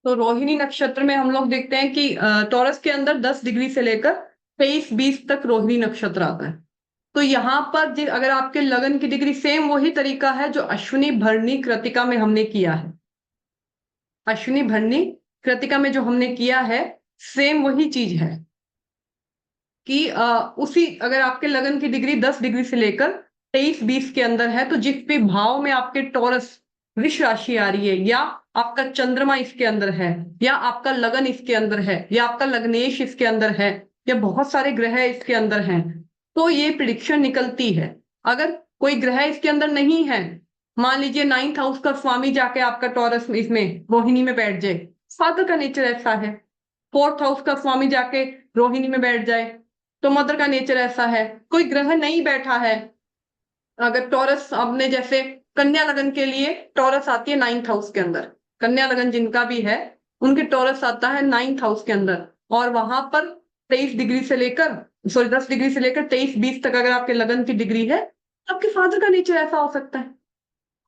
तो रोहिणी नक्षत्र में हम लोग देखते हैं कि टॉरस के अंदर 10 डिग्री से लेकर 23-20 तक रोहिणी नक्षत्र आता है। तो यहाँ पर अगर आपके लगन की डिग्री, सेम वही तरीका है जो अश्विनी भरणी कृतिका में हमने किया है। अश्विनी भरणी कृतिका में जो हमने किया है सेम वही चीज है कि उसी अगर आपके लगन की डिग्री 10 डिग्री से लेकर 23-20 के अंदर है, तो जिस भी भाव में आपके टॉरस वृष राशि आ रही है, या आपका चंद्रमा इसके अंदर है, या आपका लगन इसके अंदर है, या आपका लग्नेश इसके अंदर है, या बहुत सारे ग्रह इसके अंदर हैं, तो ये प्रिडिक्शन निकलती है। अगर कोई ग्रह इसके अंदर नहीं है, मान लीजिए 9th हाउस का स्वामी जाके आपका टॉरस इसमें रोहिणी में बैठ जाए, फादर का नेचर ऐसा है। 4th हाउस का स्वामी जाके रोहिणी में बैठ जाए तो मदर का नेचर ऐसा है। कोई ग्रह नहीं बैठा है, अगर टॉरस आपने जैसे कन्या लगन के लिए टॉरस आती है 9th हाउस के अंदर, कन्या लगन जिनका भी है उनके टॉरस आता है 9th हाउस के अंदर, और वहां पर 23 डिग्री से लेकर 10 डिग्री से लेकर 23-20 तक अगर आपके लगन की डिग्री है, तो आपके फादर का नेचर ऐसा हो सकता है।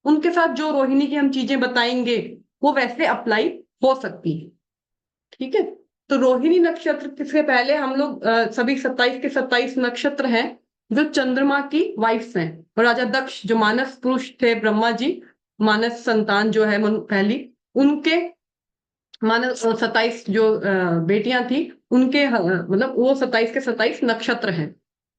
उनके साथ जो रोहिणी की हम चीजें बताएंगे वो वैसे अप्लाई हो सकती है। ठीक है, तो रोहिणी नक्षत्र से पहले हम लोग सभी 27 के 27 नक्षत्र हैं जो चंद्रमा की वाइफ्स हैं। और राजा दक्ष जो मानस पुरुष थे, ब्रह्मा जी मानस संतान जो है पहली, उनके मानस 27 जो बेटियां थी उनके मतलब वो 27 के 27 नक्षत्र हैं।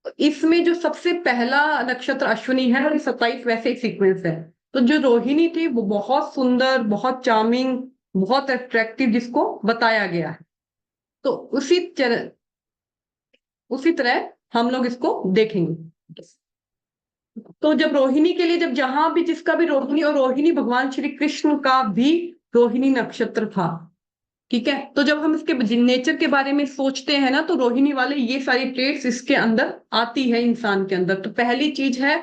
तो इसमें जो सबसे पहला नक्षत्र अश्विनी है और 27 वैसे ही सीक्वेंस है। तो जो रोहिणी थी वो बहुत सुंदर, बहुत चार्मिंग, बहुत अट्रैक्टिव जिसको बताया गया है। तो उसी तरह हम लोग इसको देखेंगे। तो जब रोहिणी के लिए, जब जहां भी जिसका भी रोहिणी, और रोहिणी भगवान श्री कृष्ण का भी रोहिणी नक्षत्र था। ठीक है, तो जब हम इसके नेचर के बारे में सोचते हैं ना, तो रोहिणी वाले ये सारी ट्रेट्स इसके अंदर आती है इंसान के अंदर। तो पहली चीज है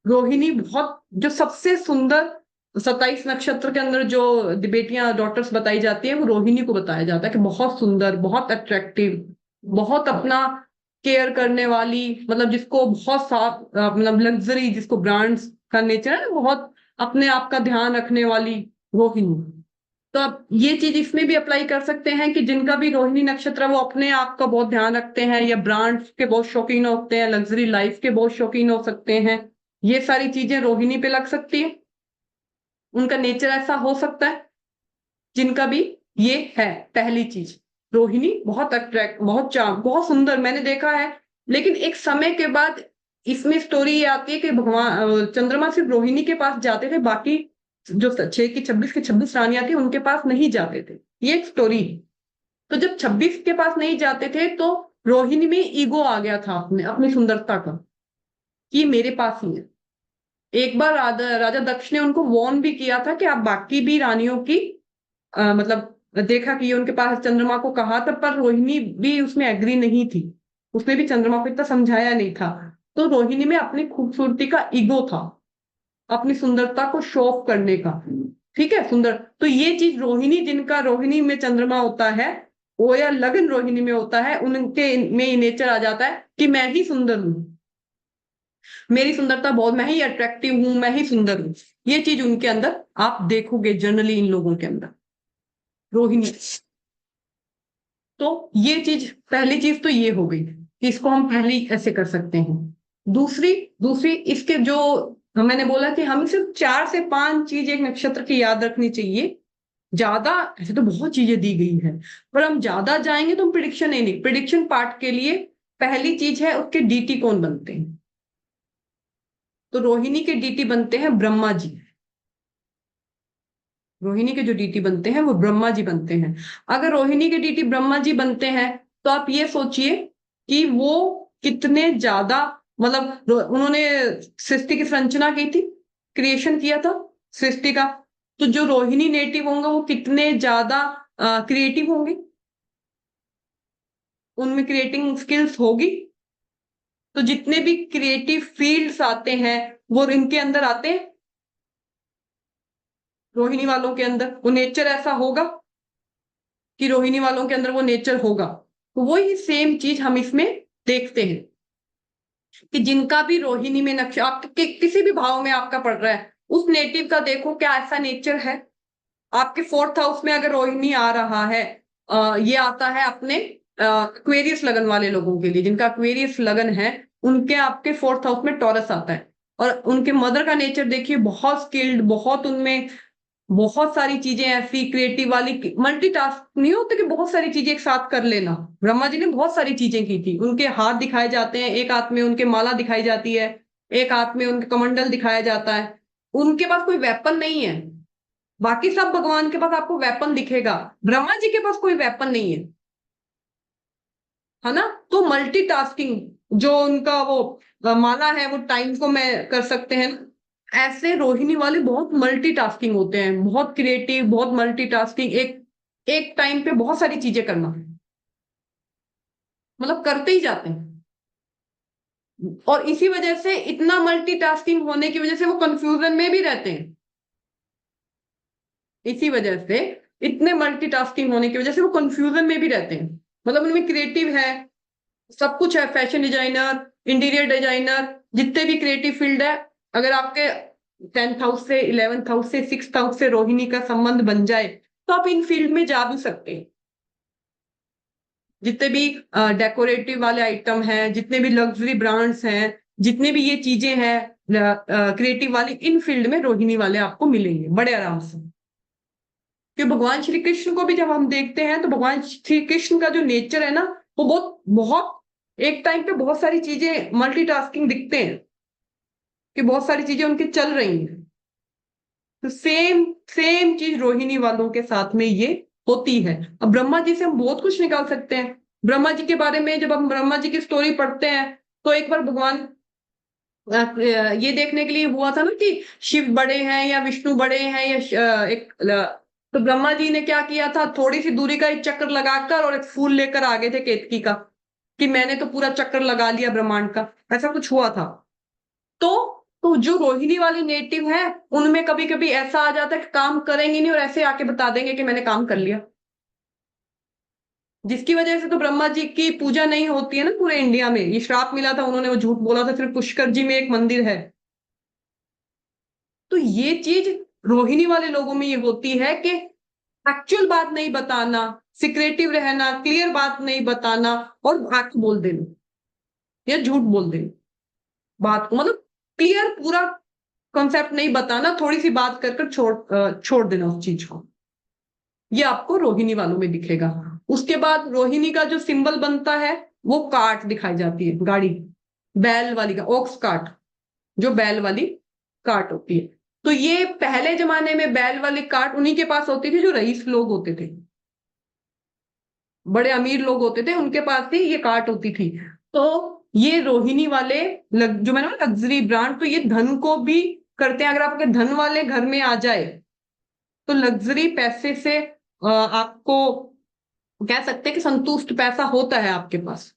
रोहिणी बहुत जो सबसे सुंदर 27 नक्षत्र के अंदर जो बेटियां डॉटर्स बताई जाती है वो रोहिणी को बताया जाता है कि बहुत सुंदर, बहुत अट्रैक्टिव, बहुत अपना केयर करने वाली, मतलब जिसको बहुत साफ, मतलब लग्जरी, जिसको ब्रांड्स का नेचर है ना, बहुत अपने आप का ध्यान रखने वाली रोहिणी। तो आप ये चीज इसमें भी अप्लाई कर सकते हैं कि जिनका भी रोहिणी नक्षत्र है वो अपने आप का बहुत ध्यान रखते हैं, या ब्रांड्स के बहुत शौकीन होते हैं, लग्जरी लाइफ के बहुत शौकीन हो सकते हैं। ये सारी चीजें रोहिणी पे लग सकती है, उनका नेचर ऐसा हो सकता है जिनका भी ये है। पहली चीज, रोहिणी बहुत अट्रैक्ट, बहुत चार्म, बहुत सुंदर, मैंने देखा है। लेकिन एक समय के बाद इसमें स्टोरी ये आती है कि भगवान चंद्रमा सिर्फ रोहिणी के पास जाते थे, बाकी जो 6 की 26 की 26 रानियां थी उनके पास नहीं जाते थे। ये एक स्टोरी है। तो जब 26 के पास नहीं जाते थे तो रोहिणी में ईगो आ गया था अपने, अपनी सुंदरता का, कि मेरे पास ही है। एक बार राजा राजा दक्ष ने उनको वॉर्न भी किया था कि आप बाकी भी रानियों की मतलब देखा कि ये उनके पास, चंद्रमा को कहा था, पर रोहिणी भी उसमें एग्री नहीं थी। उसने भी चंद्रमा को इतना समझाया नहीं था। तो रोहिणी में अपनी खूबसूरती का ईगो था, अपनी सुंदरता को शो ऑफ करने का। ठीक है, सुंदर। तो ये चीज रोहिणी, जिनका रोहिणी में चंद्रमा होता है वो, या लगन रोहिणी में होता है, उनके में ये नेचर आ जाता है कि मैं ही सुंदर हूं, मेरी सुंदरता बहुत, मैं ही अट्रैक्टिव हूं, मैं ही सुंदर हूं। ये चीज उनके अंदर आप देखोगे जनरली इन लोगों के अंदर, रोहिणी। तो ये चीज, पहली चीज तो ये हो गई कि इसको हम पहले ऐसे कर सकते हैं। दूसरी दूसरी इसके जो मैंने बोला कि हमें सिर्फ 4 से 5 चीज एक नक्षत्र की याद रखनी चाहिए। ज्यादा ऐसे तो बहुत चीजें दी गई है, पर हम ज्यादा जाएंगे तो हम प्रिडिक्शन नहीं, प्रिडिक्शन पार्ट के लिए पहली चीज है उसके डीटी कौन बनते हैं। तो रोहिणी के डीटी बनते हैं ब्रह्मा जी। रोहिणी के जो डीटी बनते हैं वो ब्रह्मा जी बनते हैं। अगर रोहिणी के डीटी ब्रह्मा जी बनते हैं तो आप ये सोचिए कि वो कितने ज्यादा, मतलब उन्होंने सृष्टि की संरचना की थी, क्रिएशन किया था सृष्टि का। तो जो रोहिणी नेटिव होंगे वो कितने ज्यादा क्रिएटिव होंगे, उनमें क्रिएटिंग स्किल्स होगी। तो जितने भी क्रिएटिव फील्ड्स आते हैं वो इनके अंदर आते हैं, रोहिणी वालों के अंदर वो नेचर ऐसा होगा कि रोहिणी वालों के अंदर वो नेचर होगा। तो वही सेम चीज हम इसमें देखते हैं कि जिनका भी रोहिणी में नक्शा, आप किसी भी भाव में आपका पड़ रहा है, उस नेटिव का देखो क्या ऐसा नेचर है। आपके फोर्थ हाउस में अगर रोहिणी आ रहा है, ये आता है अपने एक्वेरियस लगन वाले लोगों के लिए, जिनका एक्वेरियस लगन है, उनके आपके फोर्थ हाउस में टॉरस आता है। और उनके मदर का नेचर देखिए, बहुत स्किल्ड, बहुत उनमें बहुत सारी चीजें ऐसी क्रिएटिव वाली, मल्टीटास्क नहीं होते कि बहुत सारी चीजें एक साथ कर लेना। ब्रह्मा जी ने बहुत सारी चीजें की थी। उनके हाथ दिखाए जाते हैं, एक हाथ में उनके माला दिखाई जाती है, एक हाथ में उनके कमंडल दिखाया जाता है। उनके पास कोई वेपन नहीं है। बाकी सब भगवान के पास आपको वेपन दिखेगा, ब्रह्मा जी के पास कोई वेपन नहीं है, है ना। तो मल्टीटास्किंग जो उनका वो माला है, वो टाइम को मैं कर सकते हैं। ऐसे रोहिणी वाले बहुत मल्टीटास्किंग होते हैं, बहुत क्रिएटिव, बहुत मल्टीटास्किंग, एक एक टाइम पे बहुत सारी चीजें करना, मतलब करते ही जाते हैं। और इसी वजह से, इतना मल्टीटास्किंग होने की वजह से वो कंफ्यूजन में भी रहते हैं। इसी वजह से, इतने मल्टीटास्किंग होने की वजह से वो कंफ्यूजन में भी रहते हैं। मतलब उनमें क्रिएटिव है, सब कुछ है, फैशन डिजाइनर, इंटीरियर डिजाइनर, जितने भी क्रिएटिव फील्ड है। अगर आपके 10th हाउस से, 11th हाउस से, 6th हाउस से रोहिणी का संबंध बन जाए, तो आप इन फील्ड में जा भी सकते हैं। जितने भी डेकोरेटिव वाले आइटम हैं, जितने भी लग्जरी ब्रांड्स हैं, जितने भी ये चीजें हैं क्रिएटिव वाली, इन फील्ड में रोहिणी वाले आपको मिलेंगे बड़े आराम से। कि भगवान श्री कृष्ण को भी जब हम देखते हैं, तो भगवान श्री कृष्ण का जो नेचर है ना, वो बहुत बहुत एक टाइम पे बहुत सारी चीजें मल्टीटास्किंग दिखते हैं, कि बहुत सारी चीजें उनकी चल रही हैं। तो सेम सेम चीज रोहिणी वालों के साथ में ये होती है। अब ब्रह्मा जी से हम बहुत कुछ निकाल सकते हैं। ब्रह्मा जी के बारे में जब हम ब्रह्मा जी की स्टोरी पढ़ते हैं, तो एक बार भगवान ये देखने के लिए हुआ था ना कि शिव बड़े हैं या विष्णु बड़े हैं, या तो ब्रह्मा जी ने क्या किया था, थोड़ी सी दूरी का एक चक्कर लगाकर और एक फूल लेकर आ गए थे केतकी का, कि मैंने तो पूरा चक्कर लगा लिया ब्रह्मांड का। ऐसा कुछ हुआ था। तो तो जो रोहिणी वाली नेटिव है, उनमें कभी कभी ऐसा आ जाता है कि काम करेंगे नहीं और ऐसे आके बता देंगे कि मैंने काम कर लिया। जिसकी वजह से तो ब्रह्मा जी की पूजा नहीं होती है ना पूरे इंडिया में। ये श्राप मिला था, उन्होंने वो झूठ बोला था, सिर्फ पुष्कर जी में एक मंदिर है। तो ये चीज रोहिणी वाले लोगों में ये होती है कि एक्चुअल बात नहीं बताना, सिक्रेटिव रहना, क्लियर बात नहीं बताना, और बात बोल देना या झूठ बोल देना बात को, मतलब क्लियर पूरा कॉन्सेप्ट नहीं बताना, थोड़ी सी बात कर कर छोड़ देना उस चीज को। ये आपको रोहिणी वालों में दिखेगा। उसके बाद रोहिणी का जो सिंबल बनता है, वो कार्ट दिखाई जाती है, गाड़ी, बैल वाली का, ऑक्स कार्ट, जो बैल वाली कार्ट होती है। तो ये पहले जमाने में बैल वाली कार्ट उन्हीं के पास होती थी, जो रईस लोग होते थे, बड़े अमीर लोग होते थे, उनके पास ही ये कार्ट होती थी। तो ये रोहिणी वाले जो मैंने लग्जरी ब्रांड, तो ये धन को भी करते हैं। अगर आपके धन वाले घर में आ जाए, तो लग्जरी पैसे से आपको कह सकते हैं कि संतुष्ट पैसा होता है आपके पास।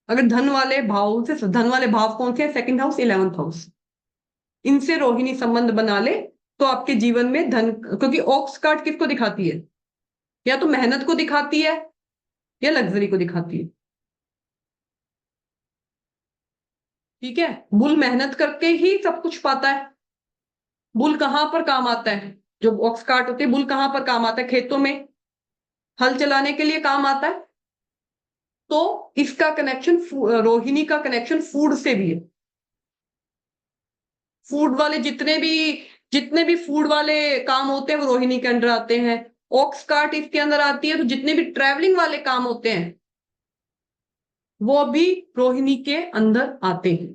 अगर धन वाले भाव से, धन वाले भाव कौन से, 2nd हाउस, 11th हाउस, इनसे रोहिणी संबंध बना ले, तो आपके जीवन में धन, क्योंकि ऑक्स कार्ड किसको दिखाती है, या तो मेहनत को दिखाती है या लग्जरी को दिखाती है। ठीक है, बुल मेहनत करके ही सब कुछ पाता है। बुल कहाँ पर काम आता है, जो ऑक्स कार्ट होते हैं, बुल कहाँ पर काम आता है, खेतों में हल चलाने के लिए काम आता है। तो इसका कनेक्शन, रोहिणी का कनेक्शन फूड से भी है। फूड वाले जितने भी फूड वाले काम होते हैं, वो रोहिणी के अंडर आते हैं। ऑक्स कार्ट इसके अंदर आती है। तो जितने भी ट्रैवलिंग वाले काम होते हैं, वो भी रोहिणी के अंदर आते हैं।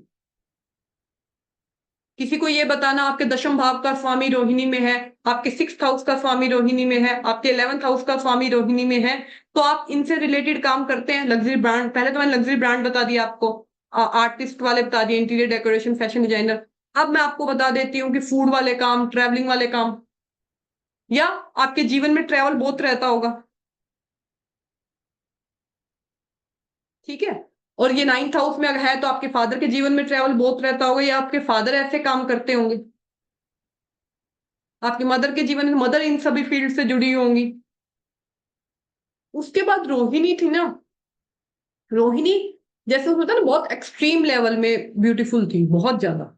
किसी को ये बताना आपके 10th भाव का स्वामी रोहिणी में है, आपके 6th हाउस का स्वामी रोहिणी में है, आपके 11th हाउस का स्वामी रोहिणी में है, तो आप इनसे रिलेटेड काम करते हैं। लग्जरी ब्रांड, पहले तो मैंने लग्जरी ब्रांड बता दिया आपको, आर्टिस्ट वाले बता दिए, इंटीरियर डेकोरेशन, फैशन डिजाइनर। अब मैं आपको बता देती हूँ कि फूड वाले काम, ट्रैवलिंग वाले काम, या आपके जीवन में ट्रैवल बहुत रहता होगा। ठीक है, और ये 9th हाउस में अगर है, तो आपके फादर के जीवन में ट्रैवल बहुत रहता होगा, या आपके फादर ऐसे काम करते होंगे। आपकी मदर के जीवन में, मदर इन सभी फील्ड से जुड़ी होंगी। उसके बाद रोहिणी थी ना, रोहिणी जैसे होता है ना, बहुत एक्सट्रीम लेवल में ब्यूटीफुल थी, बहुत ज्यादा।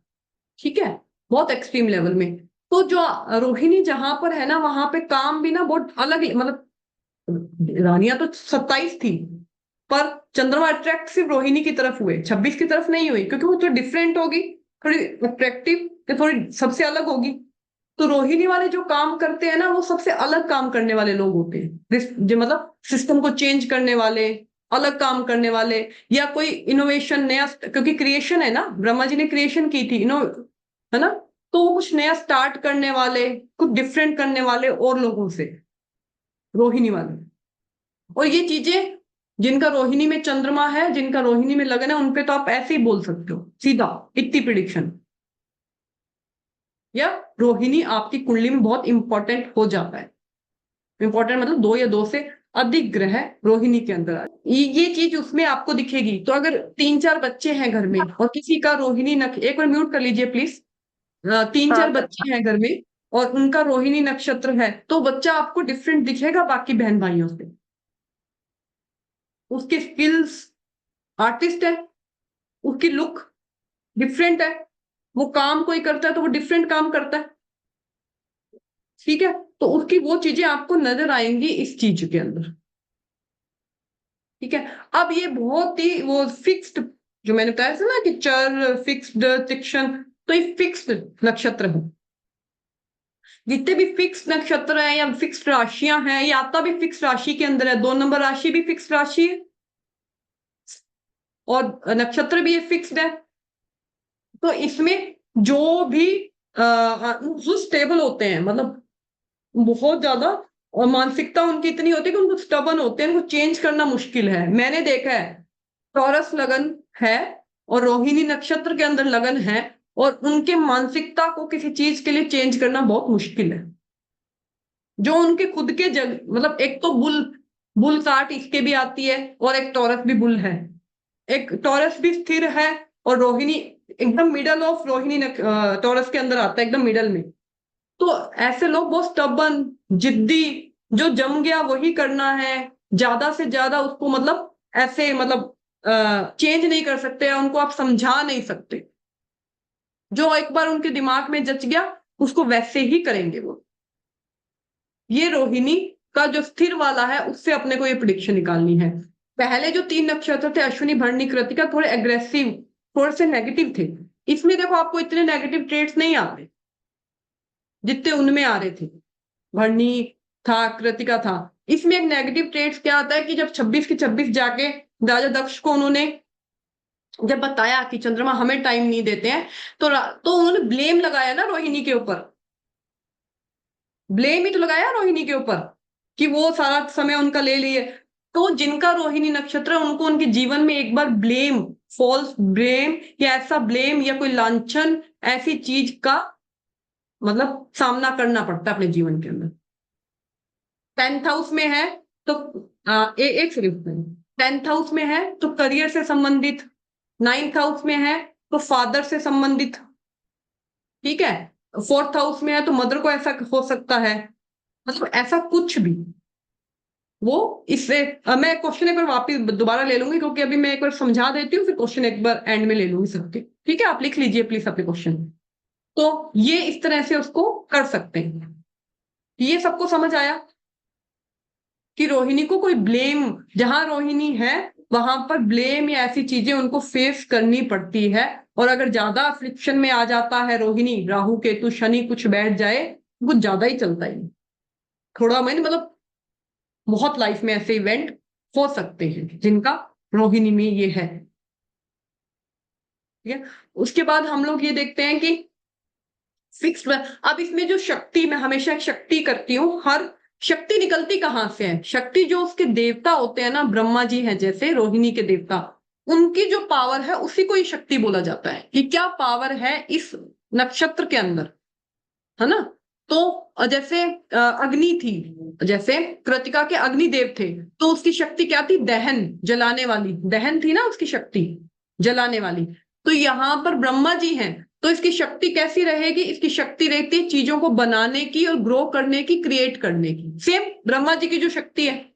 ठीक है, बहुत एक्सट्रीम लेवल में। तो जो रोहिणी जहां पर है ना, वहां पे काम भी ना बहुत अलग, मतलब रानियां तो 27 थी, पर चंद्रमा अट्रैक्ट सिर्फ रोहिणी की तरफ हुए, 26 की तरफ नहीं हुई, क्योंकि वो तो डिफरेंट होगी, थोड़ी अट्रैक्टिव, थोड़ी सबसे अलग होगी। तो रोहिणी वाले जो काम करते हैं ना, वो सबसे अलग काम करने वाले लोग होते हैं, जो मतलब सिस्टम को चेंज करने वाले, अलग काम करने वाले, या कोई इनोवेशन नया, क्योंकि क्रिएशन है ना, ब्रह्मा जी ने क्रिएशन की थी, है ना, तो वो कुछ नया स्टार्ट करने वाले, कुछ डिफरेंट करने वाले और लोगों से, रोहिणी वाले। और ये चीजें, जिनका रोहिणी में चंद्रमा है, जिनका रोहिणी में लगन है, उनपे तो आप ऐसे ही बोल सकते हो सीधा, इतनी प्रिडिक्शन। या रोहिणी आपकी कुंडली में बहुत इंपॉर्टेंट हो जाता है। इंपॉर्टेंट मतलब दो या दो से अधिक ग्रह रोहिणी के अंदर ये चीज उसमें आपको दिखेगी। तो अगर 3-4 बच्चे हैं घर में और किसी का रोहिणी एक बार म्यूट कर लीजिए प्लीज। तीन हाँ चार कर। बच्चे हैं घर में और उनका रोहिणी नक्षत्र है, तो बच्चा आपको डिफरेंट दिखेगा बाकी बहन भाइयों से। उसकी स्किल्स, आर्टिस्ट है, उसकी लुक डिफरेंट है, वो काम कोई करता है तो वो डिफरेंट काम करता है, ठीक है। तो उसकी वो चीजें आपको नजर आएंगी इस चीज के अंदर, ठीक है। अब ये बहुत ही वो फिक्स्ड, जो मैंने बताया था ना कि चर, फिक्स्ड, तीक्ष्ण, तो ये फिक्स्ड नक्षत्र है। जितने भी फिक्स नक्षत्र हैं या फिक्स राशियां हैं, ये आता भी फिक्स राशि के अंदर है, 2 नंबर राशि भी फिक्स राशि है और नक्षत्र भी ये फिक्स्ड है। तो इसमें जो भी जो स्टेबल होते हैं, मतलब बहुत ज्यादा, और मानसिकता उनकी इतनी होती है कि उनको स्टबन होते हैं, उनको चेंज करना मुश्किल है। मैंने देखा है, टॉरस लगन है और रोहिणी नक्षत्र के अंदर लगन है, और उनके मानसिकता को किसी चीज के लिए चेंज करना बहुत मुश्किल है। जो उनके खुद के जग, मतलब एक तो बुल, बुल काट इसके भी आती है, और एक टॉरस भी बुल है, एक टॉरस भी स्थिर है, और रोहिणी एकदम मिडल ऑफ रोहिणी टॉरस के अंदर आता है, एकदम मिडल में। तो ऐसे लोग बहुत स्टबन, जिद्दी, जो जम गया वही करना है, ज्यादा से ज्यादा उसको, मतलब ऐसे, मतलब चेंज नहीं कर सकते, उनको आप समझा नहीं सकते। जो एक बार उनके दिमाग में जच गया उसको वैसे ही करेंगे वो। ये रोहिणी का जो स्थिर वाला है, उससे अपने को ये प्रिडिक्शन निकालनी है। पहले जो 3 नक्षत्र थे, अश्विनी, भरणी, कृतिका, थोड़े एग्रेसिव, थोड़े से नेगेटिव थे। इसमें देखो आपको इतने नेगेटिव ट्रेड्स नहीं आते जितने उनमें आ रहे थे। भरणी था, कृतिका था। इसमें एक नेगेटिव ट्रेड्स क्या आता है कि जब 26 की 26 जाके राजा दक्ष को उन्होंने जब बताया कि चंद्रमा हमें टाइम नहीं देते हैं, तो उन्होंने ब्लेम लगाया ना रोहिणी के ऊपर। ब्लेम ही तो लगाया रोहिणी के ऊपर कि वो सारा समय उनका ले लिए। तो जिनका रोहिणी नक्षत्र है, उनको उनके जीवन में एक बार ब्लेम, फॉल्स ब्लेम, या ऐसा ब्लेम या कोई लांछन, ऐसी चीज का मतलब सामना करना पड़ता है अपने जीवन के अंदर। 10th हाउस में है तो एक सिर्फ 10th हाउस में है तो करियर से संबंधित, 9th हाउस में है तो फादर से संबंधित, ठीक है। 4th हाउस में है तो मदर को ऐसा हो सकता है, मतलब ऐसा कुछ भी। वो इससे मैं क्वेश्चन एक बार वापिस दोबारा ले लूंगी, क्योंकि अभी मैं एक बार समझा देती हूँ, फिर क्वेश्चन एक बार एंड में ले लूंगी सबके, ठीक है। आप लिख लीजिए प्लीज अपने क्वेश्चन। तो ये इस तरह से उसको कर सकते हैं। ये सबको समझ आया कि रोहिणी को कोई ब्लेम, जहां रोहिणी है वहां पर ब्लेम या ऐसी चीजें उनको फेस करनी पड़ती है। और अगर ज्यादा अफ्लिक्शन में आ जाता है रोहिणी, राहु केतु शनि कुछ बैठ जाए, कुछ ज्यादा ही चलता है थोड़ा, मैंने मतलब बहुत लाइफ में ऐसे इवेंट हो सकते हैं जिनका रोहिणी में ये है, ठीक है। उसके बाद हम लोग ये देखते हैं कि फिक्स, अब इसमें जो शक्ति, मैं हमेशा एक शक्ति करती हूँ, हर शक्ति निकलती कहाँ से है? शक्ति जो उसके देवता होते हैं ना, ब्रह्मा जी हैं जैसे रोहिणी के देवता, उनकी जो पावर है उसी को ही शक्ति बोला जाता है, कि क्या पावर है इस नक्षत्र के अंदर, है ना। तो जैसे अग्नि थी, जैसे कृतिका के अग्निदेव थे, तो उसकी शक्ति क्या थी? दहन, जलाने वाली, दहन थी ना उसकी शक्ति, जलाने वाली। तो यहां पर ब्रह्मा जी हैं, तो इसकी शक्ति कैसी रहेगी? इसकी शक्ति रहती है चीजों को बनाने की और ग्रो करने की, क्रिएट करने की। सेम ब्रह्मा जी की जो शक्ति है,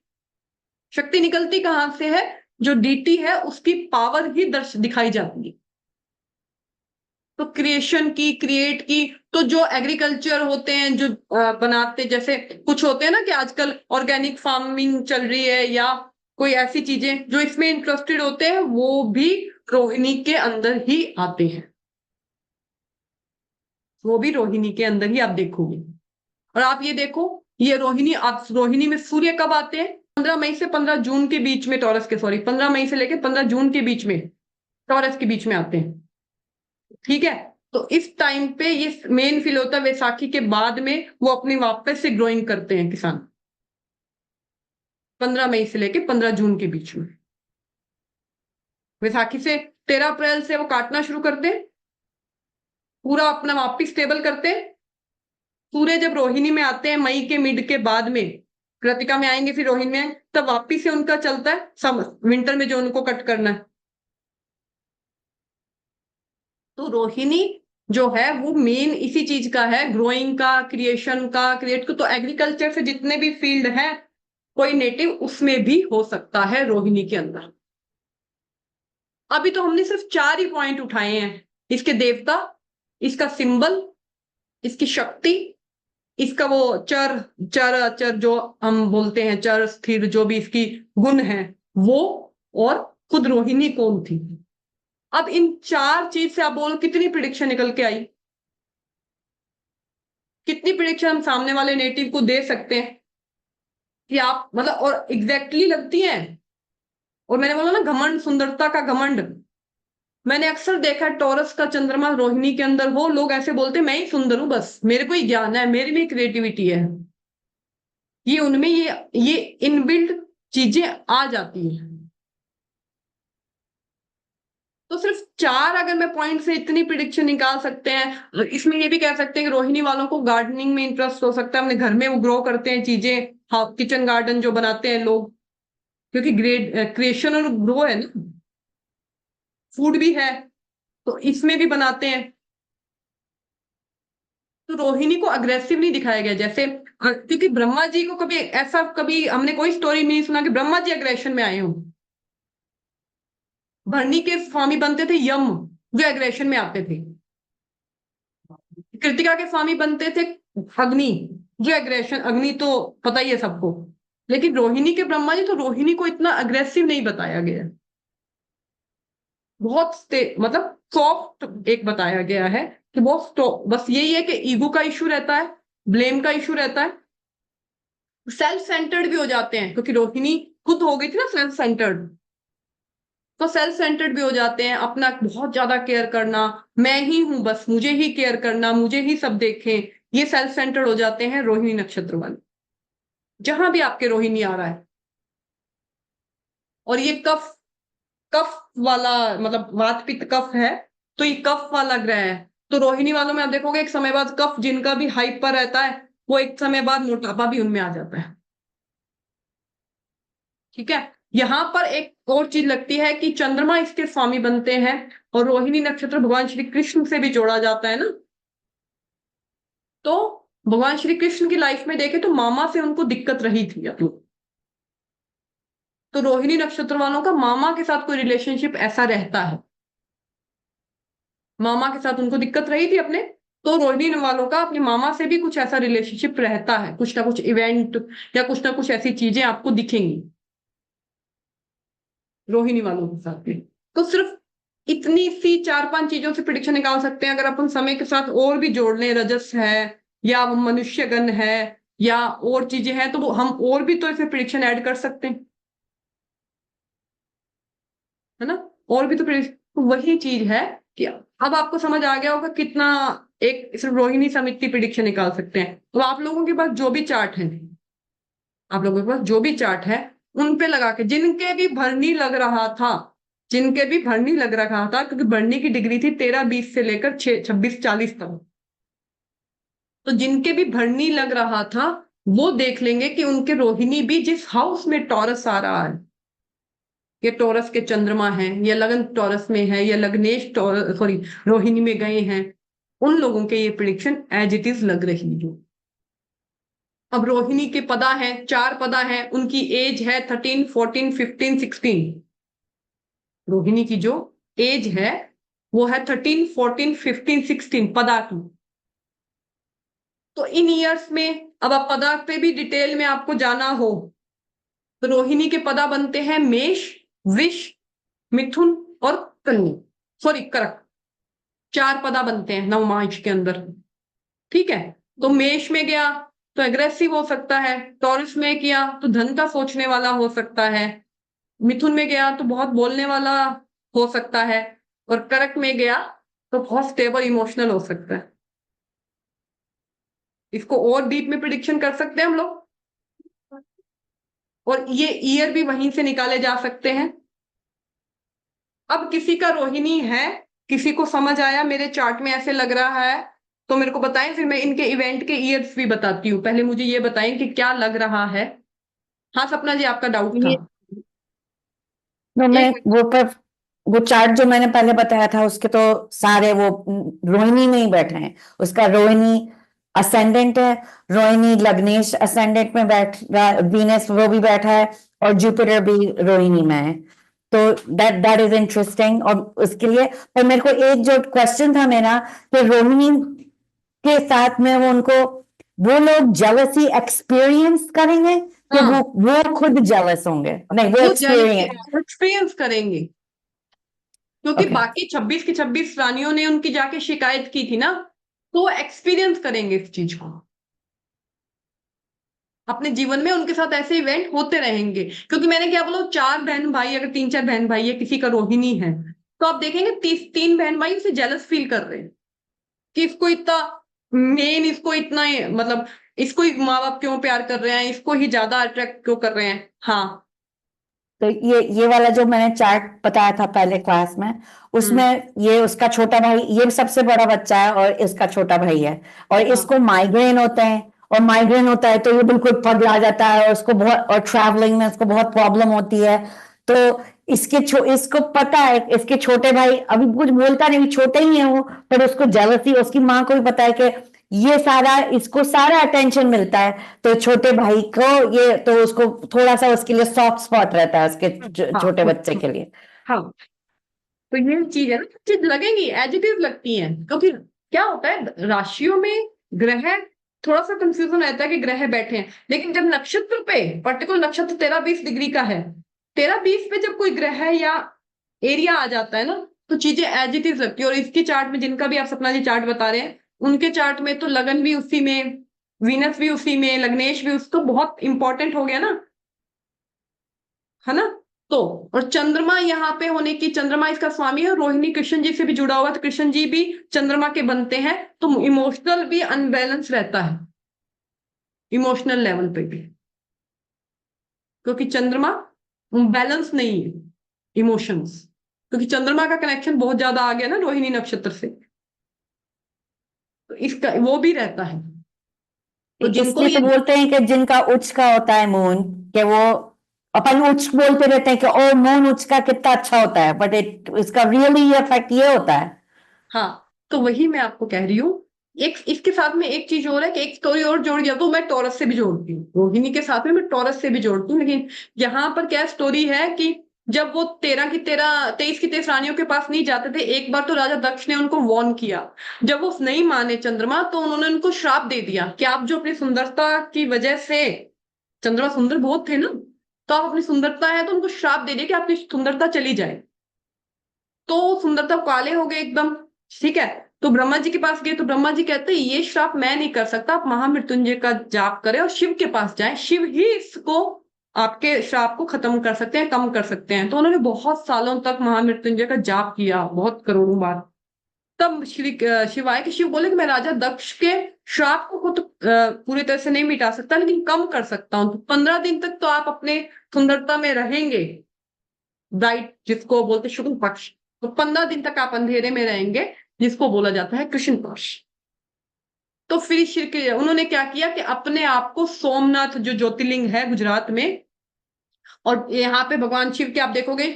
शक्ति निकलती कहां से है? जो डीटी है उसकी पावर ही दर्श दिखाई जाती है। तो क्रिएशन की, क्रिएट की, तो जो एग्रीकल्चर होते हैं, जो बनाते, जैसे कुछ होते हैं ना कि आजकल ऑर्गेनिक फार्मिंग चल रही है या कोई ऐसी चीजें, जो इसमें इंटरेस्टेड होते हैं वो भी रोहिणी के अंदर ही आते हैं, वो भी रोहिणी के अंदर ही आप देखोगे। और आप ये देखो, ये रोहिणी, आप रोहिणी में सूर्य कब आते हैं? 15 मई से 15 जून के बीच में, टॉरस के, सॉरी, 15 मई से लेकर 15 जून के बीच में, टॉरस के बीच में आते हैं। ठीक है, तो इस टाइम पे ये मेन फील होता है, वैसाखी के बाद में वो अपनी वापस से ग्रोइंग करते हैं किसान, 15 मई से लेकर 15 जून के बीच में। वैसाखी से 13 अप्रैल से वो काटना शुरू करते हैं, पूरा अपना वापिस स्टेबल करते हैं। सूर्य जब रोहिणी में आते हैं मई के मिड के बाद में, कृतिका में आएंगे, फिर रोहिणी में, तब वापिस से उनका चलता है समर, विंटर में जो उनको कट करना है। तो रोहिणी जो है वो मेन इसी चीज का है, ग्रोइंग का, क्रिएशन का, क्रिएट को। तो एग्रीकल्चर से जितने भी फील्ड है, कोई नेटिव उसमें भी हो सकता है रोहिणी के अंदर। अभी तो हमने सिर्फ 4 ही पॉइंट उठाए हैं, इसके देवता, इसका सिंबल, इसकी शक्ति, इसका वो चर, चर अचर जो हम बोलते हैं, चर स्थिर, जो भी इसकी गुण है वो, और खुद रोहिणी कौन थी। अब इन 4 चीज से आप बोलो कितनी प्रिडिक्शन निकल के आई, कितनी प्रिडिक्शन हम सामने वाले नेटिव को दे सकते हैं कि आप मतलब, और एग्जैक्टली लगती है। और मैंने बोला ना, घमंड, सुंदरता का घमंड, मैंने अक्सर देखा है टॉरस का चंद्रमा रोहिणी के अंदर हो, लोग ऐसे बोलते हैं मैं ही सुंदर हूं, बस मेरे को ही ज्ञान है, मेरे में क्रिएटिविटी है। ये उनमें ये इनबिल्ट चीजें आ जाती हैं। तो सिर्फ 4 अगर मैं पॉइंट से इतनी प्रिडिक्शन निकाल सकते हैं। इसमें ये भी कह सकते हैं कि रोहिणी वालों को गार्डनिंग में इंटरेस्ट हो सकता है, अपने घर में वो ग्रो करते हैं चीजें, हाँ, किचन गार्डन जो बनाते हैं लोग, क्योंकि ग्रेड क्रिएशन और ग्रो है ना, फूड भी है, तो इसमें भी बनाते हैं। तो रोहिणी को अग्रेसिव नहीं दिखाया गया, जैसे क्योंकि ब्रह्मा जी को कभी ऐसा, कभी हमने कोई स्टोरी नहीं सुना कि ब्रह्मा जी अग्रेशन में आए हों। भरणी के स्वामी बनते थे यम, जो एग्रेशन में आते थे। कृतिका के स्वामी बनते थे अग्नि, जो एग्रेशन, अग्नि तो पता ही है सबको। लेकिन रोहिणी के ब्रह्मा जी, तो रोहिणी को इतना अग्रेसिव नहीं बताया गया, बहुत मतलब सॉफ्ट एक बताया गया है कि बहुत बस यही है कि ईगो का इशू रहता है, ब्लेम का इशू रहता है, सेल्फ सेंटर्ड भी हो जाते हैं, क्योंकि रोहिणी खुद हो गई थी ना सेल्फ सेंटर्ड। तो सेल्फ सेंटर्ड भी हो जाते हैं, अपना बहुत ज्यादा केयर करना, मैं ही हूं बस, मुझे ही केयर करना, मुझे ही सब देखें, ये सेल्फ सेंटर्ड हो जाते हैं रोहिणी नक्षत्र वाले, जहां भी आपके रोहिणी आ रहा है। और ये कफ, कफ वाला, मतलब वात पित्त कफ है, तो ये कफ वाला ग्रह है। तो रोहिणी वालों में आप देखोगे एक समय बाद कफ जिनका भी हाइप पर रहता है, वो एक समय बाद मोटापा भी उनमें आ जाता है। ठीक है, यहां पर एक और चीज लगती है कि चंद्रमा इसके स्वामी बनते हैं, और रोहिणी नक्षत्र भगवान श्री कृष्ण से भी जोड़ा जाता है ना। तो भगवान श्री कृष्ण की लाइफ में देखे तो मामा से उनको दिक्कत रही थी अपनी। तो रोहिणी नक्षत्र वालों का मामा के साथ कोई रिलेशनशिप ऐसा रहता है, मामा के साथ उनको दिक्कत रही थी अपने। तो रोहिणी वालों का अपने मामा से भी कुछ ऐसा रिलेशनशिप रहता है, कुछ ना कुछ इवेंट या कुछ ना कुछ ऐसी चीजें आपको दिखेंगी रोहिणी वालों के साथ में। तो सिर्फ इतनी सी 4-5 चीजों से प्रिडिक्शन निकाल सकते हैं। अगर अपन समय के साथ और भी जोड़ लें, रजस है या मनुष्यगण है या और चीजें हैं, तो हम और भी तो इसमें प्रिडिक्शन ऐड कर सकते हैं, है ना। और भी तो तो वही चीज है कि अब आपको समझ आ गया होगा कितना एक सिर्फ रोहिणी समिति प्रिडिक्शन निकाल सकते हैं। तो आप लोगों के पास जो भी चार्ट है, आप लोगों के पास जो भी चार्ट है, उन पे लगा के, जिनके भी भरनी लग रहा था, जिनके भी भरनी लग रहा था, क्योंकि भरनी की डिग्री थी 13-20 से लेकर 26-40 तक, तो जिनके भी भरनी लग रहा था वो देख लेंगे कि उनके रोहिणी भी जिस हाउस में टॉरस आ रहा है, ये टॉरस के चंद्रमा है, या लगन टॉरस में है, या लग्नेश टॉरस, सॉरी, रोहिणी में गए हैं, उन लोगों के ये प्रिडिक्शन एज इट इज लग रही है। अब रोहिणी के पदा है, 4 पदा है, उनकी एज है 13, 14, 15, 16। रोहिणी की जो एज है वो है 13, 14, 15, 16 पदार्थ। तो इन ईयर्स में अब आप पदार्थ पे भी डिटेल में आपको जाना हो तो रोहिणी के पदा बनते हैं मेष, वृष, मिथुन और कन्या, सॉरी कर्क। 4 पदा बनते हैं नवमांश के अंदर। ठीक है, तो मेष में गया तो एग्रेसिव हो सकता है, टॉरस में किया तो धन का सोचने वाला हो सकता है, मिथुन में गया तो बहुत बोलने वाला हो सकता है, और कर्क में गया तो बहुत स्टेबल इमोशनल हो सकता है। इसको और डीप में प्रिडिक्शन कर सकते हैं हम लोग, और ये ईयर भी वहीं से निकाले जा सकते हैं। अब किसी का रोहिणी है, किसी को समझ आया मेरे चार्ट में ऐसे लग रहा है तो मेरे को बताएं, फिर मैं इनके इवेंट के ईयर्स भी बताती हूँ। पहले मुझे ये बताएं कि क्या लग रहा है। हाँ सपना जी, आपका डाउट था। ये तो मैं एक वो चार्ट जो मैंने पहले बताया था उसके तो सारे वो रोहिणी में ही बैठे हैं। उसका रोहिणी असेंडेंट है, रोहिणी लग्नेश असेंडेंट में बैठ रहा, वीनस वो भी बैठा है, और जुपिटर भी रोहिणी में है। तो दैट दैट इज इंटरेस्टिंग। और उसके लिए पर मेरे को एक जो क्वेश्चन था मेरा कि रोहिणी के साथ में वो लोग जेलसी एक्सपीरियंस करेंगे कि हाँ, वो खुद जेलस होंगे, नहीं वो वो जेलसी एक्सपीरियंस। एक्सपीरियंस करेंगे, क्योंकि ओके। बाकी 26 की 26 रानियों ने उनकी जाके शिकायत की थी ना, तो वो एक्सपीरियंस करेंगे इस चीज को अपने जीवन में। उनके साथ ऐसे इवेंट होते रहेंगे, क्योंकि मैंने क्या बोला, 4 बहन भाई, अगर 3-4 बहन भाई है, किसी का रोहिणी है, तो आप देखेंगे 3 बहन भाई उसे जेलस फील कर रहे हैं कि इसको इतना मेन, इसको इतना मतलब इसको ही माँ बाप क्यों प्यार कर रहे हैं, इसको ही ज्यादा अट्रैक्ट क्यों कर रहे हैं। हाँ। तो ये वाला जो मैंने चार्ट बताया था पहले क्लास में, हम्म। उसमें ये उसका छोटा भाई, ये सबसे बड़ा बच्चा है और इसका छोटा भाई है, और हाँ। इसको माइग्रेन होते हैं। और माइग्रेन होता है तो ये बिल्कुल पगला जाता है, और उसको बहुत, और ट्रैवलिंग में उसको बहुत प्रॉब्लम होती है। तो इसको पता है, इसके छोटे भाई अभी कुछ बोलता नहीं, छोटे ही है वो, पर उसको जेलसी, उसकी माँ को भी पता है कि इसको सारा अटेंशन मिलता है। तो छोटे भाई को ये, तो उसको थोड़ा सा उसके लिए सॉफ्ट स्पॉट रहता है, उसके हाँ। छोटे बच्चे के लिए। हाँ, तो ये चीज है ना, चीज लगेंगी एज इट इज लगती है, क्योंकि क्या होता है राशियों में ग्रह, थोड़ा सा कंफ्यूजन रहता है कि ग्रह बैठे हैं, लेकिन जब नक्षत्र पे, पर्टिकुलर नक्षत्र 13-20 डिग्री का है, 13-20 पे जब कोई ग्रह या एरिया आ जाता है ना, तो चीजें एज इट इज लगती है। और इसके चार्ट में जिनका भी आप सपना जी चार्ट बता रहे हैं, उनके चार्ट में तो लगन भी उसी में, वीनस भी उसी में, लग्नेश भी उसको बहुत इंपॉर्टेंट हो गया ना, है ना। तो और चंद्रमा यहाँ पे होने की, चंद्रमा इसका स्वामी है, रोहिणी कृष्ण जी से भी जुड़ा हुआ, तो कृष्ण जी भी चंद्रमा के बनते हैं, तो इमोशनल भी अनबैलेंस रहता है, इमोशनल लेवल पे भी, क्योंकि चंद्रमा बैलेंस नहीं है इमोशंस, क्योंकि चंद्रमा का कनेक्शन बहुत ज्यादा आ गया ना रोहिणी नक्षत्र से, तो इसका वो भी रहता है। तो जिनको इसलिए ये, तो बोलते हैं कि जिनका उच्च का होता है मून, कि वो, अपन उच्च बोलते रहते हैं कि ओ मून उच्च का कितना अच्छा होता है, बट इसका रियली इफेक्ट ये होता है। हाँ, तो वही मैं आपको कह रही हूँ। एक इसके साथ में एक चीज और है कि एक स्टोरी और जोड़ दिया, तो मैं टॉरस से भी जोड़ती हूँ, रोहिणी के साथ में मैं टॉरस से भी जोड़ती हूँ, लेकिन यहाँ पर क्या स्टोरी है कि जब वो 23 रानियों के पास नहीं जाते थे, एक बार तो राजा दक्ष ने उनको वॉर्न किया, जब वो नहीं माने चंद्रमा, तो उन्होंने उनको श्राप दे दिया कि आप जो अपनी सुंदरता की वजह से, चंद्रमा सुंदर बहुत थे ना, तो आप अपनी सुंदरता है, तो उनको श्राप दे दिया कि आपकी सुंदरता चली जाए। तो सुंदरता काले हो गए एकदम। ठीक है, तो ब्रह्मा जी के पास गए, तो ब्रह्मा जी कहते हैं ये श्राप मैं नहीं कर सकता, आप महामृत्युंजय का जाप करें और शिव के पास जाएं, शिव ही इसको, आपके श्राप को खत्म कर सकते हैं, कम कर सकते हैं। तो उन्होंने बहुत सालों तक महामृत्युंजय का जाप किया, बहुत करोड़ों बार। तब शिव आए कि शिव बोले कि मैं राजा दक्ष के श्राप को तो पूरी तरह से नहीं मिटा सकता, लेकिन कम कर सकता हूं। तो 15 दिन तक तो आप अपने सुंदरता में रहेंगे, ब्राइट जिसको बोलते शुक्ल पक्ष, तो 15 दिन तक आप अंधेरे में रहेंगे, जिसको बोला जाता है कृष्ण पक्ष। तो फिर उन्होंने क्या किया कि अपने आप को सोमनाथ, जो ज्योतिर्लिंग है गुजरात में, और यहाँ पे भगवान शिव के आप देखोगे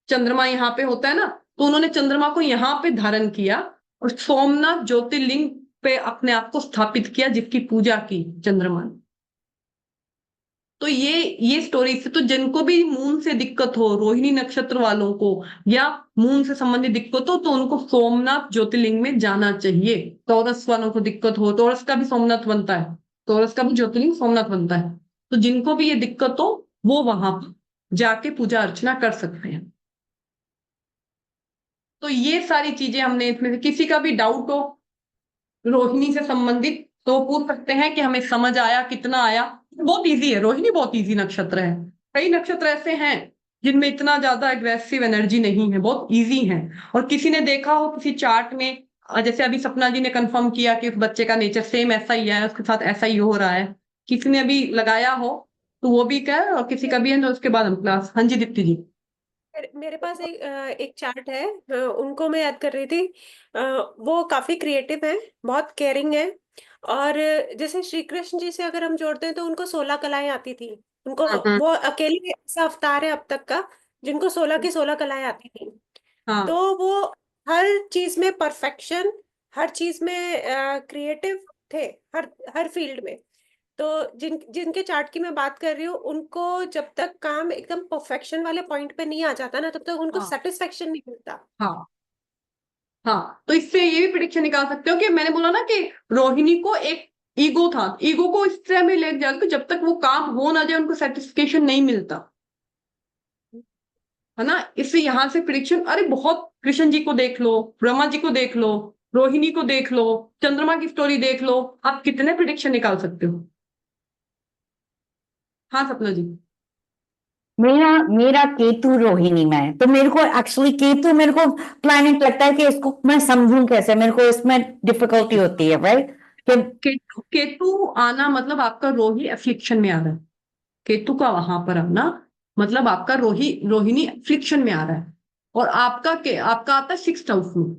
चंद्रमा यहाँ पे होता है ना, तो उन्होंने चंद्रमा को यहाँ पे धारण किया और सोमनाथ ज्योतिर्लिंग पे अपने आप को स्थापित किया, जिसकी पूजा की चंद्रमा ने। तो ये स्टोरी से, तो जिनको भी मून से दिक्कत हो, रोहिणी नक्षत्र वालों को, या मून से संबंधित दिक्कत हो, तो उनको सोमनाथ ज्योतिर्लिंग में जाना चाहिए। टॉरस वालों को दिक्कत हो, टॉरस का भी सोमनाथ बनता है, टॉरस का भी ज्योतिर्लिंग सोमनाथ बनता है, तो जिनको भी ये दिक्कत हो वो वहां पर जाके पूजा अर्चना कर सकते हैं। तो ये सारी चीजें हमने इसमें से, किसी का भी डाउट हो रोहिणी से संबंधित तो पूछ सकते हैं कि हमें समझ आया, कितना आया। बहुत इजी है, रोहिणी बहुत इजी नक्षत्र है। कई नक्षत्र ऐसे हैं जिनमें इतना ज्यादा एग्रेसिव एनर्जी नहीं है, बहुत इजी है। और किसी ने देखा हो किसी चार्ट में, जैसे अभी सपना जी ने कंफर्म किया कि उस बच्चे का नेचर सेम ऐसा ही है, उसके साथ ऐसा ही हो रहा है, किसी ने अभी लगाया हो तो वो भी क्या है, और किसी का भी है, तो उसके बाद हम क्लास। हाँ जी दीप्ति जी। मेरे पास एक चार्ट है, उनको मैं याद कर रही थी। वो काफी क्रिएटिव है, बहुत केयरिंग है। और जैसे श्री कृष्ण जी से अगर हम जोड़ते हैं तो उनको 16 कलाएं आती थी। उनको, हम्म। वो अकेले ऐसा अवतार है अब तक का जिनको 16 की 16 कलाएं आती थी। तो हाँ वो हर चीज में परफेक्शन, हर चीज में क्रिएटिव थे, हर हर फील्ड में। तो जिनके चार्ट की मैं बात कर रही हूँ, उनको जब तक काम एकदम परफेक्शन वाले पॉइंट पे नहीं आ जाता ना, तब तक उनको हाँ सेटिस्फेक्शन नहीं मिलता। हाँ हाँ, तो इससे ये भी प्रिडिक्शन निकाल सकते हो कि मैंने बोला ना कि रोहिणी को एक ईगो था, ईगो को इस तरह में ले जाकर कि जब तक वो काम हो ना जाए उनको सेटिस्फिकेशन नहीं मिलता, है ना। इससे यहां से प्रिडिक्शन, अरे बहुत, कृष्ण जी को देख लो, ब्रह्मा जी को देख लो, रोहिणी को देख लो, चंद्रमा की स्टोरी देख लो, आप कितने प्रिडिक्शन निकाल सकते हो। हाँ सपना जी। मेरा मेरा केतु रोहिणी में है, तो मेरे को एक्चुअली केतु मेरे को प्लैनेट लगता है कि इसको मैं समझूं कैसे, मेरे को इसमें डिफिकल्टी होती है, राइट? कि केतु, केतु आना मतलब आपका रोही एफ्लिक्शन में आ रहा है। केतु का वहां पर आना मतलब आपका रोहिणी एफ्लिक्शन में आ रहा है। और आपका आता है सिक्स्थ हाउस में।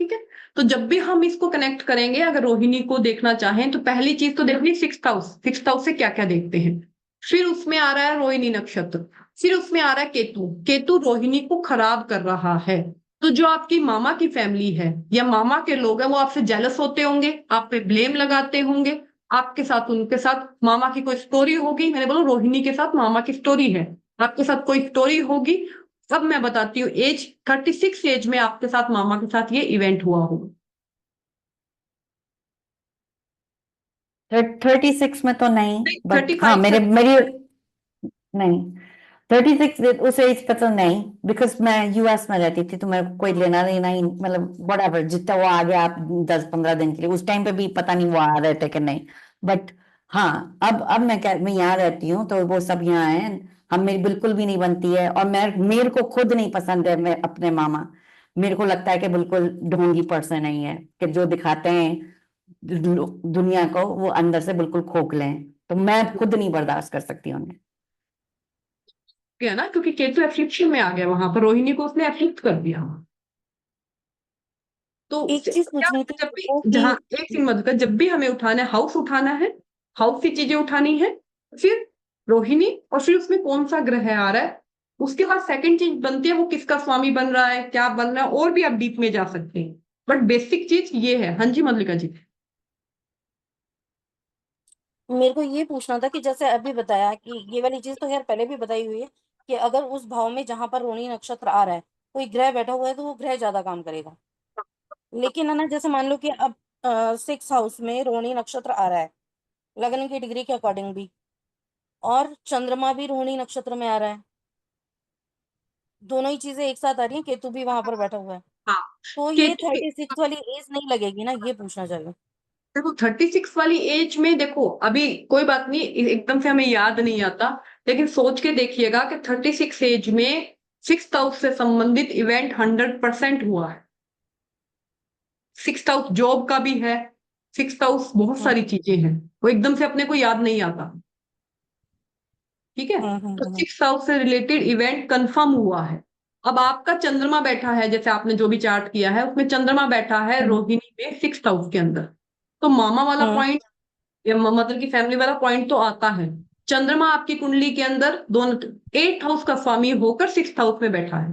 ठीक है। तो जब भी हम इसको कनेक्ट करेंगे, अगर रोहिणी को देखना चाहें, तो पहली चीज तो देखनी सिक्स्थ हाउस, सिक्स्थ हाउस से क्या क्या देखते हैं। फिर उसमें आ रहा है रोहिणी नक्षत्र, फिर उसमें आ रहा है केतु। केतु रोहिणी को खराब कर रहा है। तो जो आपकी मामा की फैमिली है या मामा के लोग हैं, वो आपसे जेलस होते होंगे, आप पे ब्लेम लगाते होंगे, आपके साथ उनके साथ मामा की कोई स्टोरी होगी। मैंने बोला रोहिणी के साथ मामा की स्टोरी है, आपके साथ कोई स्टोरी होगी। अब मैं बताती हूँ, एज 36 एज में आपके साथ मामा के साथ ये इवेंट हुआ होगा। 36 में तो नहीं, बट हाँ 35 मेरे तक। मेरी नहीं, 36 उस एज पे तो नहीं, बिकॉज मैं यूएस में रहती थी, तो मेरे को कोई लेना देना ही, मतलब वट जितना वो आ गया आप 10-15 दिन के लिए, उस टाइम पे भी पता नहीं वो आ रहे थे कि नहीं। बट हाँ, अब मैं यहाँ रहती हूँ तो वो सब यहाँ है। हम, मेरी बिल्कुल भी नहीं बनती है, और मेरे को खुद नहीं पसंद है मैं अपने मामा। मेरे को लगता है कि बिल्कुल ढोंगी पर्सन नहीं है, कि जो दिखाते हैं दुनिया को वो अंदर से बिल्कुल खोखले हैं, तो मैं खुद नहीं बर्दाश्त कर सकती उन्हें। गया ना, क्योंकि केतु एफ्लिक्शन में आ गया वहां पर, रोहिणी को उसने एफ्लिक्ट कर दिया। तो एक चीज क्या पूछनी थी जब भी, वो जहां कि एक चीज मत कर, जब भी हमें उठाना है, हाउस उठाना है, हाउस की चीजें उठानी है, फिर रोहिणी, और फिर उसमें कौन सा ग्रह आ रहा है, उसके बाद सेकंड चीज बनती है वो किसका स्वामी बन रहा है, क्या बन रहा है, और भी आप डीप में जा सकते हैं। बट बेसिक चीज ये है। हाँ जी मल्लिका जी। मेरे को ये पूछना था कि जैसे अभी बताया कि ये वाली चीज तो खैर पहले भी बताई हुई है कि अगर उस भाव में जहां पर रोहिणी नक्षत्र आ रहा है कोई ग्रह बैठा हुआ है तो वो ग्रह ज्यादा काम करेगा। लेकिन है ना, जैसे मान लो कि अब 6 हाउस में रोहिणी नक्षत्र आ रहा है, लगन की डिग्री के अकॉर्डिंग भी, और चंद्रमा भी रोहिणी नक्षत्र में आ रहा है, दोनों ही चीजें एक साथ आ रही हैं, केतु भी वहां पर बैठा हुआ है, हाँ, तो ये केतु, 36 वाली एज नहीं लगेगी ना, ये पूछना चाहिए। देखो 36 वाली एज में, देखो अभी कोई बात नहीं, एकदम से हमें याद नहीं आता, लेकिन सोच के देखिएगा कि 36 एज में सिक्स हाउस से संबंधित इवेंट 100% हुआ है। सिक्स हाउस जॉब का भी है, सिक्स हाउस बहुत हम्म सारी चीजें हैं, वो एकदम से अपने को याद नहीं आता। ठीक है। हम्म तो हम्म हम्म सिक्स हाउस से रिलेटेड इवेंट कंफर्म हुआ है। अब आपका चंद्रमा बैठा है, जैसे आपने जो भी चार्ट किया है उसमें चंद्रमा बैठा है हम्म रोहिणी में सिक्स हाउस के अंदर, तो मामा वाला हम्म पॉइंट या मदर की फैमिली वाला पॉइंट तो आता है। चंद्रमा आपकी कुंडली के अंदर दोनों, एट हाउस का स्वामी होकर सिक्स हाउस में बैठा है।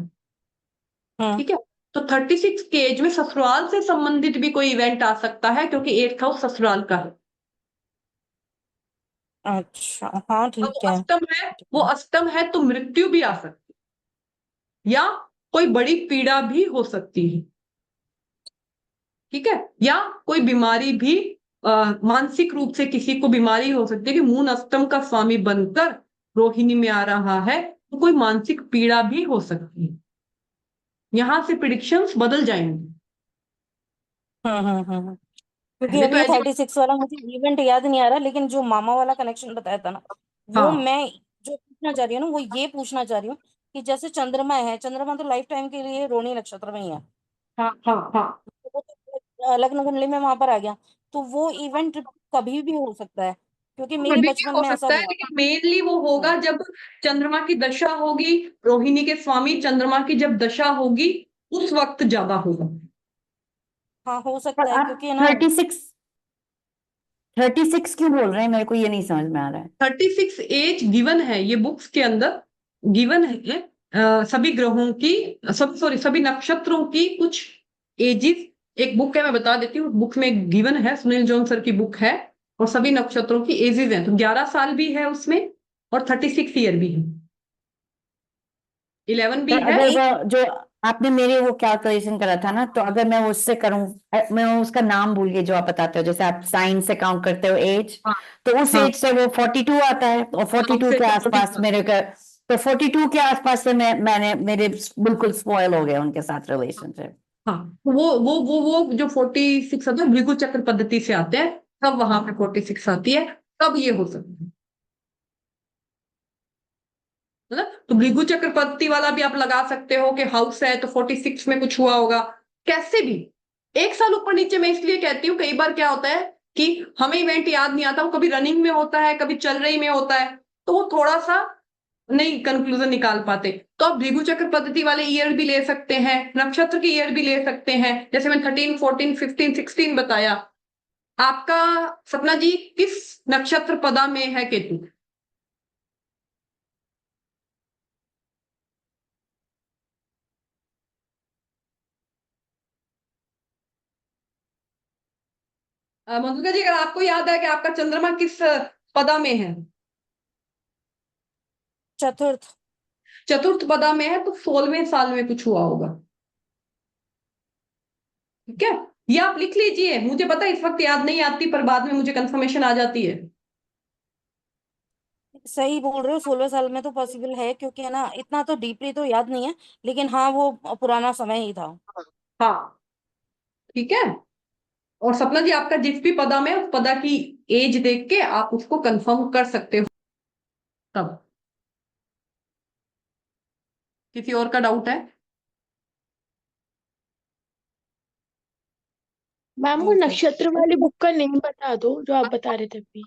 हम्म ठीक है। तो 36 के एज में ससुराल से संबंधित भी कोई इवेंट आ सकता है, क्योंकि एट हाउस ससुराल का है। अच्छा, हाँ अब ठीक वो है। अष्टम है, वो अष्टम है तो मृत्यु भी आ सकती है या कोई बड़ी पीड़ा भी हो सकती है, ठीक है, या कोई बीमारी भी, मानसिक रूप से किसी को बीमारी हो सकती है कि मून अष्टम का स्वामी बनकर रोहिणी में आ रहा है, तो कोई मानसिक पीड़ा भी हो सकती है। यहां से प्रिडिक्शंस बदल जाएंगे। क्योंकि पहले अब तो ये ऐसे 36 वाला मुझे इवेंट याद नहीं आ रहा, लेकिन जो मामा वाला कनेक्शन बताया था ना, वो हाँ मैं जो पूछना चाह रही हूँ ना, वो ये पूछना चाह रही हूँ कि जैसे चंद्रमा है, चंद्रमा तो लाइफ टाइम के लिए रोहिणी नक्षत्र में ही है, हाँ हाँ हाँ। तो वो तो लग्न कुंडली में वहां पर आ गया, तो वो इवेंट कभी भी हो सकता है, क्योंकि मेरे कभी भी बचपन हो में ऐसा सकता है, हुआ था। लेकिन मेनली वो हाँ, होगा जब चंद्रमा की दशा होगी, रोहिणी के स्वामी चंद्रमा की जब दशा होगी उस वक्त ज्यादा होगा। हाँ हो पर सकता है, आप क्योंकि है ना। 36 क्यों बोल रहे हैं, मेरे को ये नहीं समझ में आ रहा है। 36 एज गिवन है, ये बुक्स के अंदर गिवन है, सभी ग्रहों की, सब सॉरी सभी नक्षत्रों की कुछ एजिस। एक बुक है, मैं बता देती हूँ, बुक में गिवन है, सुनील जॉन सर की बुक है, और सभी नक्षत्रों की एजेस हैं, तो 11 साल भी है उसमें और 36 ईयर भी है, 11 भी पर है। अगर वो जो आपने मेरे वो कैलकुलेशन करा था ना, तो अगर मैं उससे करूं, मैं उसका नाम भूल गई जो आप बताते हो, जैसे आप साइन से काउंट करते हो एज, हाँ तो उस हाँ एज से वो 42 आता है, और हाँ, 42 उससे के आसपास 40। मेरे का, तो 42 के आसपास से मैंने मेरे बिल्कुल स्पॉइल हो गया उनके साथ रिलेशनशिप। हाँ, वो जो 46 आता है भृगु चक्र पद्धति से आते हैं, तब वहां पे 46 आती है, तब ये हो सकता है ना। तो भृगु चक्र पद्धति वाला भी आप लगा सकते हो कि हाउस है तो 46 में कुछ हुआ होगा, कैसे भी। एक साल ऊपर नीचे मैं इसलिए कहती हूँ, कई बार क्या होता है कि हमें इवेंट याद नहीं आता, वो कभी रनिंग में होता है, कभी चल रही में होता है, तो वो थोड़ा सा नहीं कंक्लूजन निकाल पाते। तो आप भृगु चक्र पद्धति वाले ईयर भी ले सकते हैं, नक्षत्र के ईयर भी ले सकते हैं, जैसे मैंने 13 14 15 16 बताया। आपका सपना जी किस नक्षत्र पदा में है केतु? मधुका जी, अगर आपको याद है कि आपका चंद्रमा किस पदा में है, चतुर्थ। चतुर्थ पदा में है, तो 16वें साल में कुछ हुआ होगा, ठीक है। ये आप लिख लीजिए, मुझे पता है इस वक्त याद नहीं आती, पर बाद में मुझे कंफर्मेशन आ जाती है। सही बोल रहे हो, 16 साल में तो पॉसिबल है, क्योंकि है ना इतना तो डीपली तो याद नहीं है, लेकिन हाँ वो पुराना समय ही था। हाँ ठीक है। और सपना जी, आपका जिस भी पदा में है, उस पदा की एज देख के आप उसको कंफर्म कर सकते हो। तब किसी और का डाउट है? मैम वो नक्षत्र वाली बुक का नेम बता दो जो आप बता रहे थे अभी।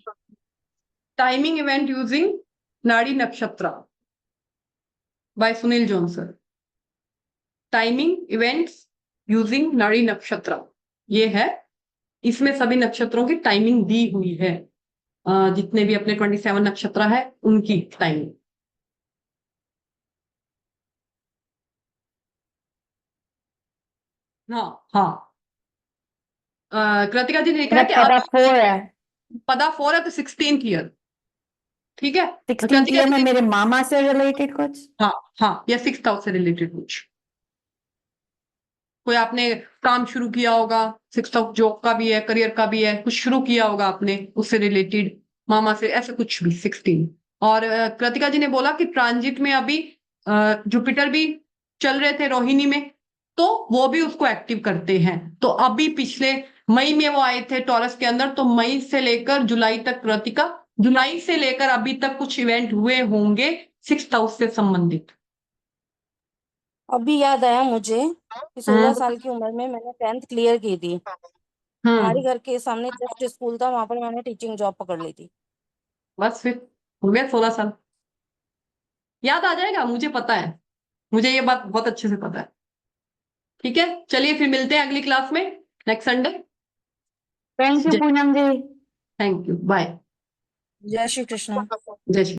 Timing event using nadi nakshatra by Sunil John sir. Timing events using nadi nakshatra, ये है, इसमें सभी नक्षत्रों की टाइमिंग दी हुई है, जितने भी अपने 27 नक्षत्र है उनकी टाइमिंग। हाँ हाँ। कृतिका जी ने लिखा मेरा है कि पता आप 4 है। पदा 4 है तो 16th ईयर, ठीक है। 16th कृतिका ईयर में जी ने, मेरे मामा से रिलेटेड कुछ। हाँ हाँ, या 6th हाउस से रिलेटेड कुछ, कोई आपने काम शुरू किया होगा, 6th हाउस जॉब का भी है, करियर का भी है, कुछ शुरू किया होगा आपने उससे रिलेटेड, मामा से, ऐसे कुछ भी 16। और कृतिका जी ने बोला कि ट्रांजिट में अभी जुपिटर भी चल रहे थे रोहिणी में, तो वो भी उसको एक्टिव करते हैं। तो अभी पिछले मई में वो आए थे टॉरस के अंदर, तो मई से लेकर जुलाई तक, कृतिका, जुलाई से लेकर अभी तक कुछ इवेंट हुए होंगे 6th हाउस से संबंधित। अभी याद आया मुझे कि 16 हम्म साल की उम्र में मैंने 10th क्लियर की थी। हमारे हम्म। घर के सामने जस्ट स्कूल था, वहां पर मैंने टीचिंग जॉब पकड़ ली थी। बस फिर हो गया 16 साल। याद आ जाएगा, मुझे पता है, मुझे ये बात बहुत अच्छे से पता है। ठीक है, चलिए फिर मिलते हैं अगली क्लास में, next Sunday. Thank you Poonam ji. Thank you, bye. जय श्री कृष्ण। जय श्री